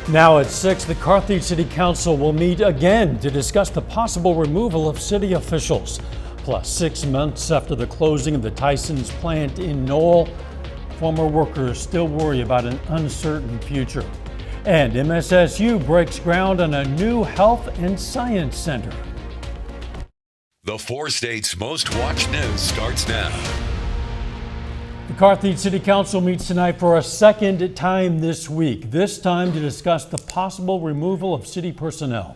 Now at 6, the Carthage City Council will meet again to discuss the possible removal of city officials. Plus, 6 months after the closing of the Tyson's plant in Knoll, former workers still worry about an uncertain future. And MSSU breaks ground on a new health and science center. The 4 states' most watched news starts now. The Carthage City Council meets tonight for a second time this week, this time to discuss the possible removal of city personnel.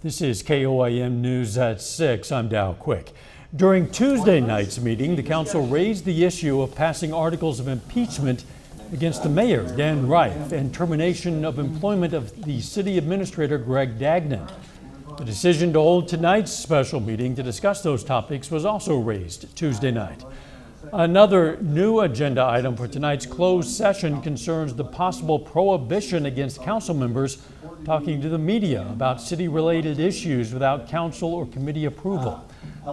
This is KOIM News at 6. I'm Dow Quick. During Tuesday night's meeting, the council raised the issue of passing articles of impeachment against the mayor, Dan Reif, and termination of employment of the city administrator, Greg Dagnan. The decision to hold tonight's special meeting to discuss those topics was also raised Tuesday night. Another new agenda item for tonight's closed session concerns the possible prohibition against council members talking to the media about city-related issues without council or committee approval.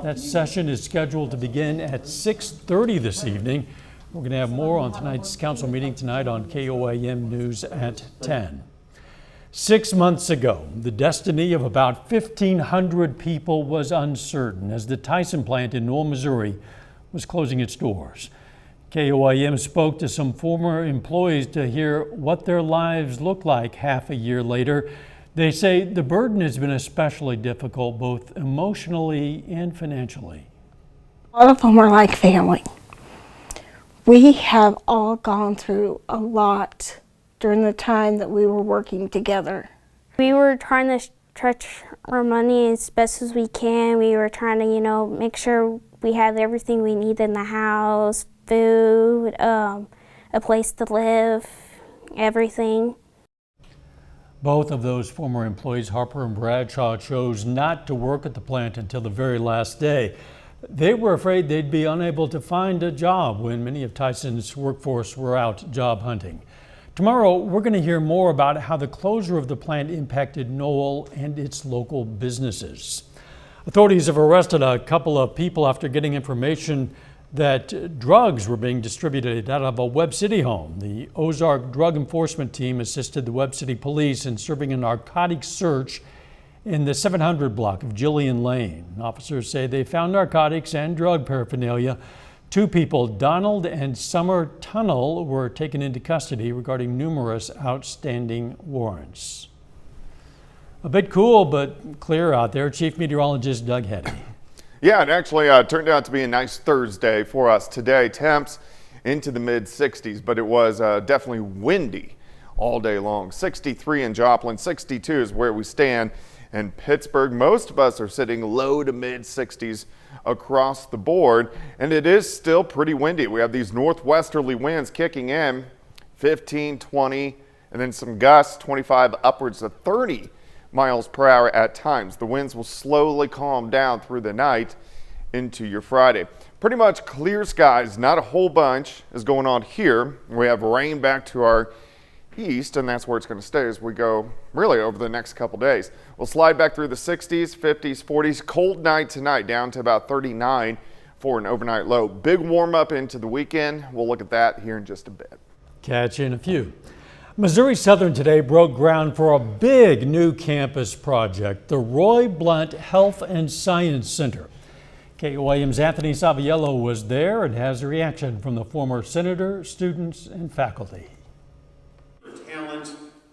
That session is scheduled to begin at 6:30 this evening. We're going to have more on tonight's council meeting tonight on KOIM News at 10. 6 months ago, the destiny of about 1,500 people was uncertain as the Tyson plant in Knoll, Missouri was closing its doors. KOIM spoke to some former employees to hear what their lives look like half a year later. They say the burden has been especially difficult, both emotionally and financially. A lot of them are like family. We have all gone through a lot during the time that we were working together. We were trying to stretch our money as best as we can. We were trying to, make sure we have everything we need in the house, food, a place to live, everything. Both of those former employees, Harper and Bradshaw, chose not to work at the plant until the very last day. They were afraid they'd be unable to find a job when many of Tyson's workforce were out job hunting. Tomorrow, we're going to hear more about how the closure of the plant impacted Knoll and its local businesses. Authorities have arrested a couple of people after getting information that drugs were being distributed out of a Webb City home. The Ozark Drug Enforcement Team assisted the Webb City Police in serving a narcotics search in the 700 block of Jillian Lane. Officers say they found narcotics and drug paraphernalia. 2 people, Donald and Summer Tunnel, were taken into custody regarding numerous outstanding warrants. A bit cool but clear out there. Chief Meteorologist Doug Heddy. Yeah, it actually turned out to be a nice Thursday for us today. Temps into the mid-60s, but it was definitely windy all day long. 63 in Joplin, 62 is where we stand in Pittsburgh. Most of us are sitting low to mid-60s across the board, and it is still pretty windy. We have these northwesterly winds kicking in, 15, 20, and then some gusts, 25 upwards of 30 miles per hour at times. The winds will slowly calm down through the night into your Friday. Pretty much clear skies, not a whole bunch is going on here. We have rain back to our east, and that's where it's going to stay as we go really over the next couple days. We'll slide back through the 60s, 50s, 40s. Cold night tonight, down to about 39 for an overnight low. Big warm up into the weekend. We'll look at that here in just a bit. Catch you in a few. Missouri Southern today broke ground for a big new campus project, the Roy Blunt Health and Science Center. KOIM's Anthony Saviello was there and has a reaction from the former senator, students, and faculty.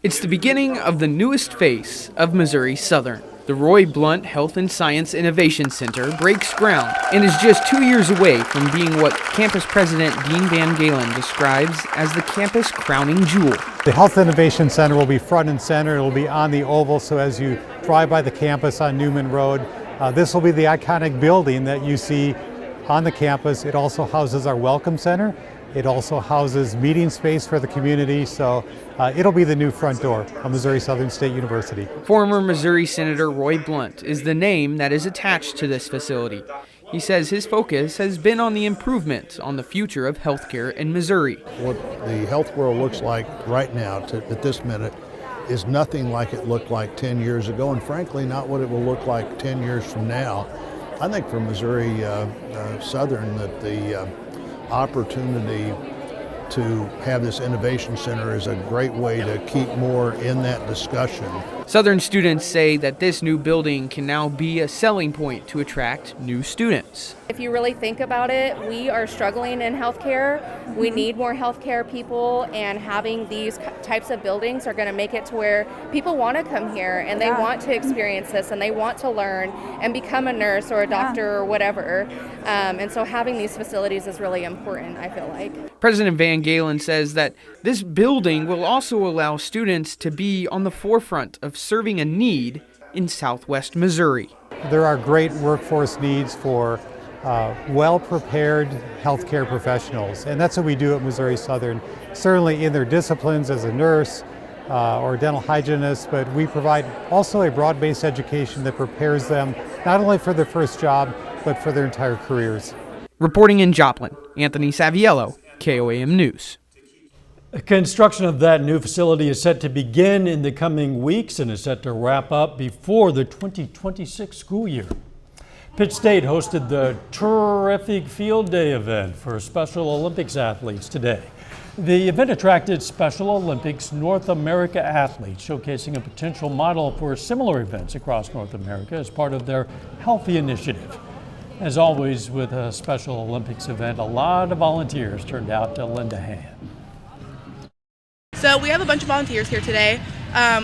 It's the beginning of the newest face of Missouri Southern. The Roy Blunt Health and Science Innovation Center breaks ground and is just 2 years away from being what campus president Dean Van Galen describes as the campus crowning jewel. The Health Innovation Center will be front and center. It will be on the oval, so as you drive by the campus on Newman Road, this will be the iconic building that you see on the campus. It also houses our Welcome Center. It also houses meeting space for the community, so it'll be the new front door of Missouri Southern State University. Former Missouri Senator Roy Blunt is the name that is attached to this facility. He says his focus has been on the improvement on the future of healthcare in Missouri. What the health world looks like right now at this minute is nothing like it looked like 10 years ago, and frankly not what it will look like 10 years from now. I think for Missouri Southern that the opportunity to have this innovation center is a great way to keep more in that discussion. Southern students say that this new building can now be a selling point to attract new students. If you really think about it, we are struggling in healthcare. We need more healthcare people, and having these types of buildings are going to make it to where people want to come here and they want to experience this and they want to learn and become a nurse or a doctor or whatever. And so having these facilities is really important, I feel like. President Van Galen says that this building will also allow students to be on the forefront of serving a need in Southwest Missouri. There are great workforce needs for well-prepared healthcare professionals, and that's what we do at Missouri Southern, certainly in their disciplines as a nurse or dental hygienist, but we provide also a broad-based education that prepares them not only for their first job, but for their entire careers. Reporting in Joplin, Anthony Saviello, KOAM News. Construction of that new facility is set to begin in the coming weeks and is set to wrap up before the 2026 school year. Pitt State hosted the terrific field day event for Special Olympics athletes today. The event attracted Special Olympics North America athletes, showcasing a potential model for similar events across North America as part of their Healthy Initiative. As always with a Special Olympics event, a lot of volunteers turned out to lend a hand. So we have a bunch of volunteers here today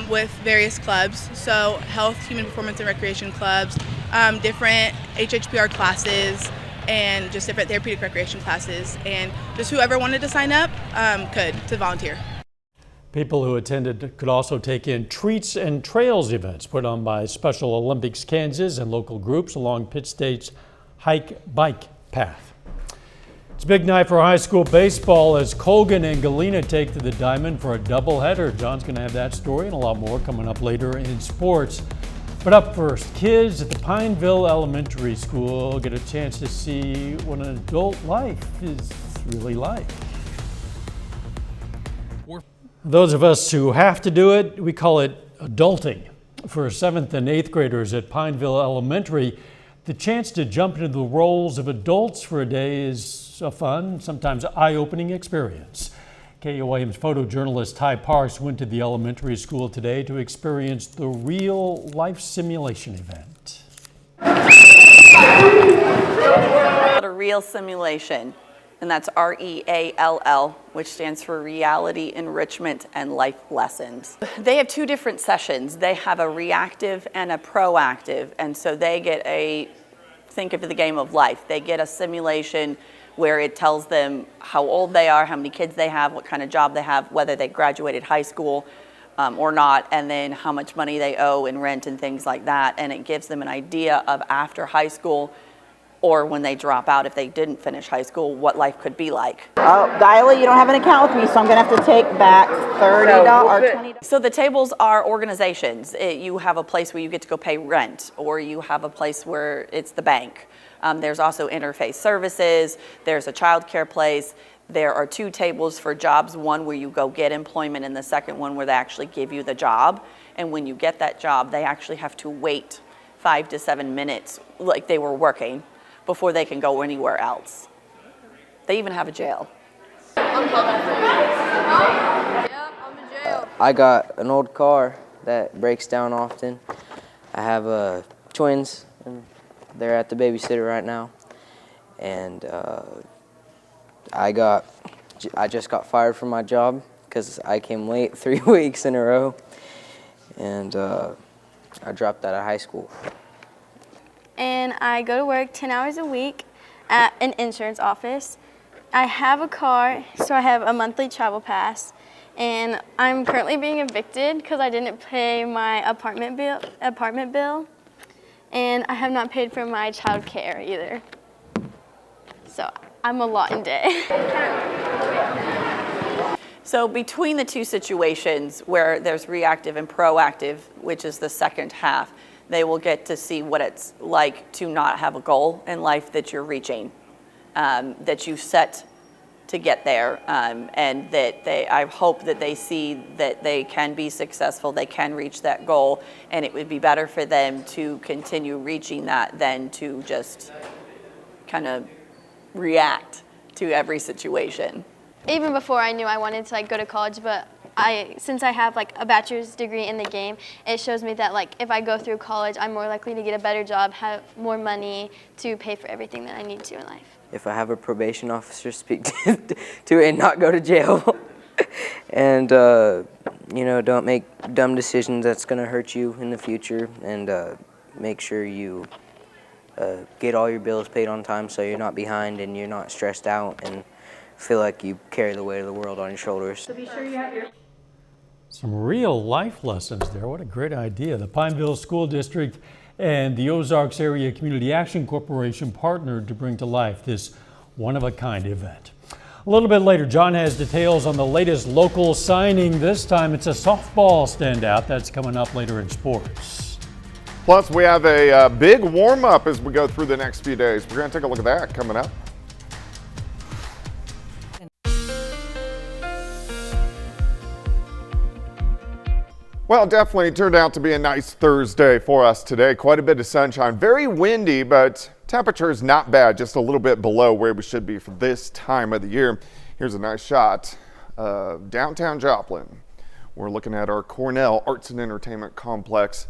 with various clubs, so health, human performance and recreation clubs, different HHPR classes, and just different therapeutic recreation classes, and just whoever wanted to sign up could to volunteer. People who attended could also take in treats and trails events put on by Special Olympics Kansas and local groups along Pitt State's hike-bike path. It's a big night for high school baseball as Colgan and Galena take to the diamond for a doubleheader. John's going to have that story and a lot more coming up later in sports. But up first, kids at the Pineville Elementary School get a chance to see what an adult life is really like. Those of us who have to do it, we call it adulting. For 7th and 8th graders at Pineville Elementary, the chance to jump into the roles of adults for a day is a fun, sometimes eye-opening experience. KOAM's photojournalist Ty Parks went to the elementary school today to experience the real life simulation event. A real simulation, and that's REALL, which stands for Reality Enrichment and Life Lessons. They have two different sessions. They have a reactive and a proactive, and so they get think of the game of life. They get a simulation where it tells them how old they are, how many kids they have, what kind of job they have, whether they graduated high school or not, and then how much money they owe in rent and things like that. And it gives them an idea of after high school or when they drop out, if they didn't finish high school, what life could be like. Oh, Dyla, you don't have an account with me, so I'm gonna have to take back $30 or $20. So the tables are organizations. You have a place where you get to go pay rent, or you have a place where it's the bank. There's also interface services, there's a childcare place. There are two tables for jobs, one where you go get employment and the second one where they actually give you the job. And when you get that job, they actually have to wait 5 to 7 minutes like they were working before they can go anywhere else. They even have a jail. I got an old car that breaks down often. I have twins, and they're at the babysitter right now. And I just got fired from my job because I came late 3 weeks in a row, and I dropped out of high school. And I go to work 10 hours a week at an insurance office. I have a car, so I have a monthly travel pass. And I'm currently being evicted because I didn't pay my apartment bill. And I have not paid for my child care either. So I'm a lot in debt. So between the two situations where there's reactive and proactive, which is the second half, they will get to see what it's like to not have a goal in life that you're reaching, that you set to get there, and that I hope that they see that they can be successful, they can reach that goal, and it would be better for them to continue reaching that than to just kind of react to every situation. even before I knew I wanted to go to college, but since I have a bachelor's degree in the game, it shows me that if I go through college, I'm more likely to get a better job, have more money to pay for everything that I need to in life. If I have a probation officer, speak to it and not go to jail. And, don't make dumb decisions that's going to hurt you in the future, and make sure you get all your bills paid on time so you're not behind and you're not stressed out and feel like you carry the weight of the world on your shoulders. So be sure you have your Some real life lessons there. What a great idea. The Pineville School District and the Ozarks Area Community Action Corporation partnered to bring to life this one-of-a-kind event. A little bit later, John has details on the latest local signing. This time it's a softball standout. That's coming up later in sports. Plus, we have a big warm-up as we go through the next few days. We're going to take a look at that coming up. Well, it definitely turned out to be a nice Thursday for us today. Quite a bit of sunshine. Very windy, but temperature is not bad. Just a little bit below where we should be for this time of the year. Here's a nice shot of downtown Joplin. We're looking at our Cornell Arts and Entertainment Complex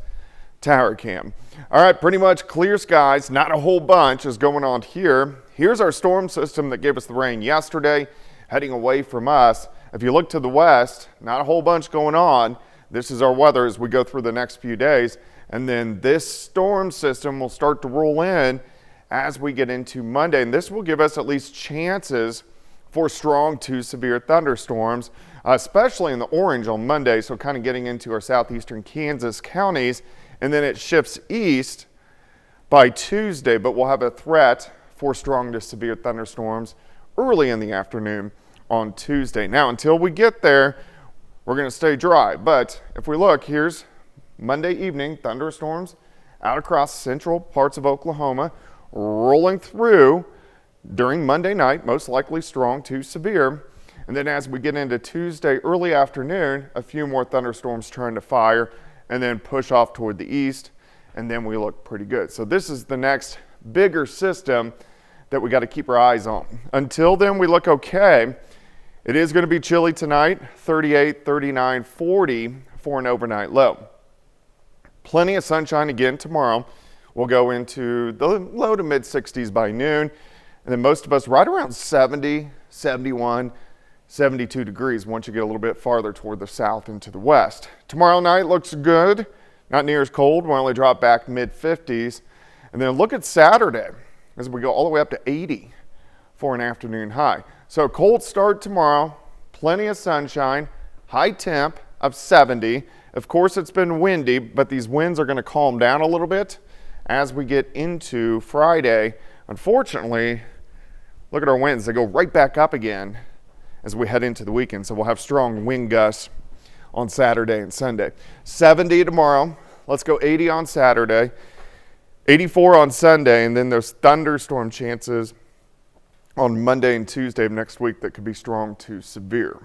tower cam. All right, pretty much clear skies. Not a whole bunch is going on here. Here's our storm system that gave us the rain yesterday, heading away from us. If you look to the west, not a whole bunch going on. This is our weather as we go through the next few days. And then this storm system will start to roll in as we get into Monday. And this will give us at least chances for strong to severe thunderstorms, especially in the orange on Monday. So kind of getting into our southeastern Kansas counties. And then it shifts east by Tuesday, but we'll have a threat for strong to severe thunderstorms early in the afternoon on Tuesday. Now, until we get there, we're going to stay dry, but if we look, here's Monday evening, thunderstorms out across central parts of Oklahoma, rolling through during Monday night, most likely strong to severe. And then as we get into Tuesday early afternoon, a few more thunderstorms trying to fire and then push off toward the east, and then we look pretty good. So this is the next bigger system that we got to keep our eyes on. Until then, we look okay. It is going to be chilly tonight, 38, 39, 40 for an overnight low. Plenty of sunshine again tomorrow. We'll go into the low to mid 60s by noon. And then most of us right around 70, 71, 72 degrees once you get a little bit farther toward the south and to the west. Tomorrow night looks good. Not near as cold. We'll only drop back mid 50s. And then look at Saturday as we go all the way up to 80 for an afternoon high. So cold start tomorrow, plenty of sunshine, high temp of 70. Of course, it's been windy, but these winds are going to calm down a little bit as we get into Friday. Unfortunately, look at our winds. They go right back up again as we head into the weekend. So we'll have strong wind gusts on Saturday and Sunday. 70 tomorrow. Let's go 80 on Saturday, 84 on Sunday, and then those thunderstorm chances on Monday and Tuesday of next week that could be strong to severe.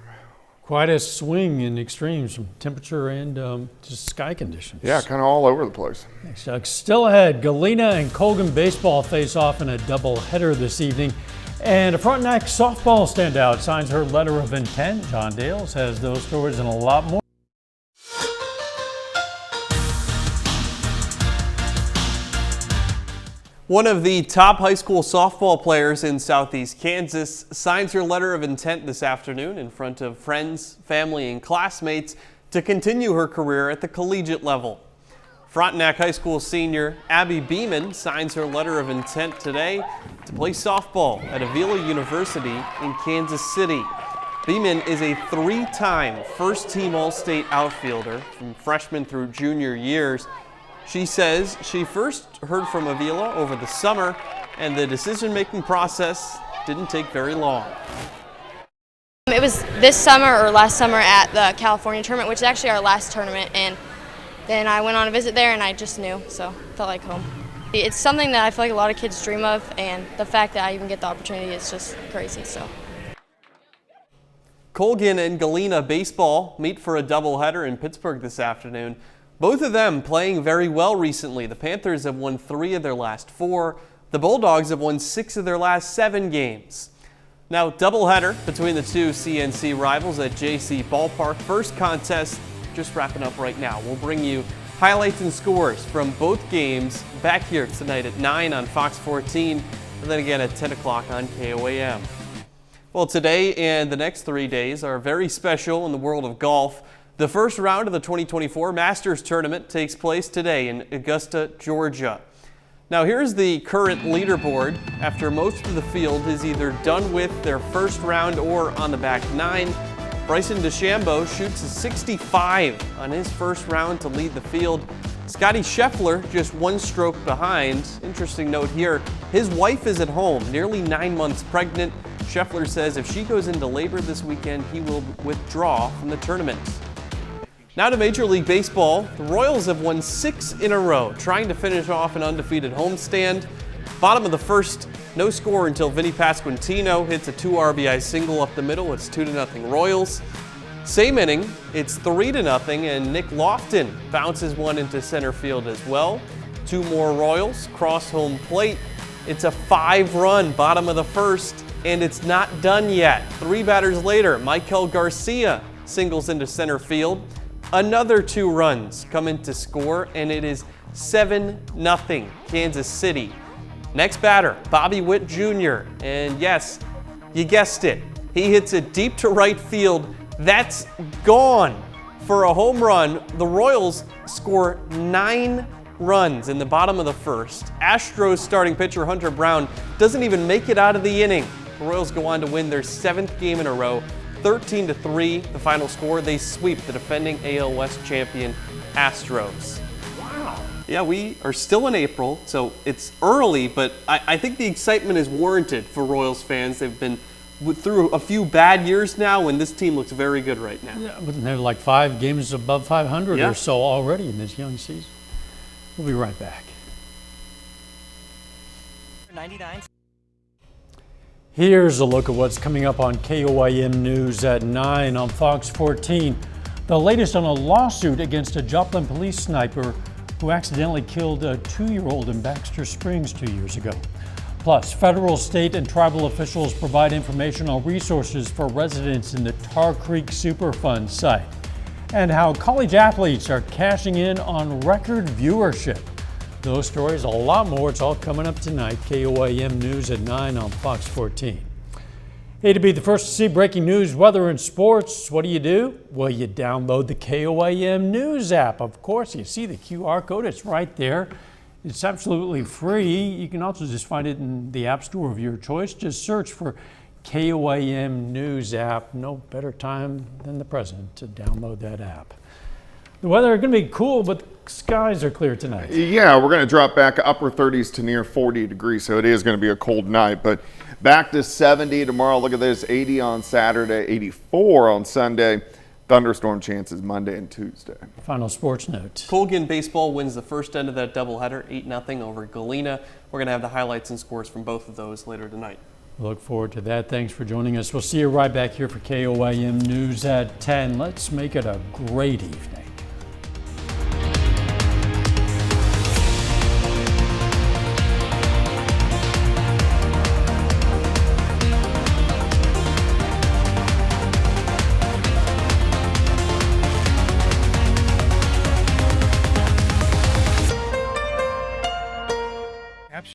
Quite a swing in extremes from temperature and just sky conditions. Yeah, kind of all over the place. Thanks, Doug. Still ahead, Galena and Colgan baseball face off in a doubleheader this evening. And a Frontenac softball standout signs her letter of intent. John Dales has those stories and a lot more. One of the top high school softball players in Southeast Kansas signs her letter of intent this afternoon in front of friends, family, and classmates to continue her career at the collegiate level. Frontenac High School senior Abby Beeman signs her letter of intent today to play softball at Avila University in Kansas City. Beeman is a three-time first-team All-State outfielder from freshman through junior years. She says she first heard from Avila over the summer, and the decision-making process didn't take very long. It was this summer or last summer at the California tournament, which is actually our last tournament, and then I went on a visit there and I just knew, so felt like home. It's something that I feel like a lot of kids dream of, and the fact that I even get the opportunity is just crazy. So. Colgan and Galena baseball meet for a doubleheader in Pittsburgh this afternoon. Both of them playing very well recently. The Panthers have won 3 of their last 4. The Bulldogs have won 6 of their last 7 games. Now, doubleheader between the two CNC rivals at JC Ballpark. First contest just wrapping up right now. We'll bring you highlights and scores from both games back here tonight at 9 on Fox 14 and then again at 10 o'clock on KOAM. Well, today and the next 3 days are very special in the world of golf. The first round of the 2024 Masters Tournament takes place today in Augusta, Georgia. Now here's the current leaderboard after most of the field is either done with their first round or on the back nine. Bryson DeChambeau shoots a 65 on his first round to lead the field. Scotty Scheffler just one stroke behind. Interesting note here, his wife is at home, nearly 9 months pregnant. Scheffler says if she goes into labor this weekend, he will withdraw from the tournament. Now to Major League Baseball. The Royals have won 6 in a row, trying to finish off an undefeated homestand. Bottom of the first, no score until Vinny Pasquantino hits a 2 RBI single up the middle. It's 2-0 Royals. Same inning, it's 3-0, and Nick Lofton bounces one into center field as well. 2 more Royals cross home plate. It's a 5-run bottom of the first, and it's not done yet. 3 batters later, Michael Garcia singles into center field. Another 2 runs come in to score, and it is 7-0 Kansas City. Next batter, Bobby Witt Jr. And yes, you guessed it, he hits it deep to right field. That's gone for a home run. The Royals score 9 runs in the bottom of the first. Astros starting pitcher Hunter Brown doesn't even make it out of the inning. The Royals go on to win their 7th game in a row. 13-3, the final score. They sweep the defending AL West champion Astros. Wow. Yeah, we are still in April, so it's early, but I think the excitement is warranted for Royals fans. They've been through a few bad years now, and this team looks very good right now. Yeah, they're like 5 games above 500 or so already in this young season. We'll be right back. 99. Here's a look at what's coming up on KOAM News at 9 on Fox 14. The latest on a lawsuit against a Joplin police sniper who accidentally killed a 2-year-old in Baxter Springs 2 years ago. Plus, federal, state, and tribal officials provide information on resources for residents in the Tar Creek Superfund site, and how college athletes are cashing in on record viewership. Those stories, a lot more, it's all coming up tonight. KOAM News at 9 on Fox 14. Hey, to be the first to see breaking news, weather, and sports, what do? Well, you download the KOAM News app. Of course, you see the QR code, it's right there. It's absolutely free. You can also just find it in the app store of your choice. Just search for KOAM News app. No better time than the present to download that app. The weather is going to be cool, but the skies are clear tonight. Yeah, we're going to drop back upper 30s to near 40 degrees, so it is going to be a cold night. But back to 70 tomorrow. Look at this, 80 on Saturday, 84 on Sunday. Thunderstorm chances Monday and Tuesday. Final sports note. Colgan baseball wins the first end of that doubleheader, 8-0 over Galena. We're going to have the highlights and scores from both of those later tonight. Look forward to that. Thanks for joining us. We'll see you right back here for KOAM News at 10. Let's make it a great evening.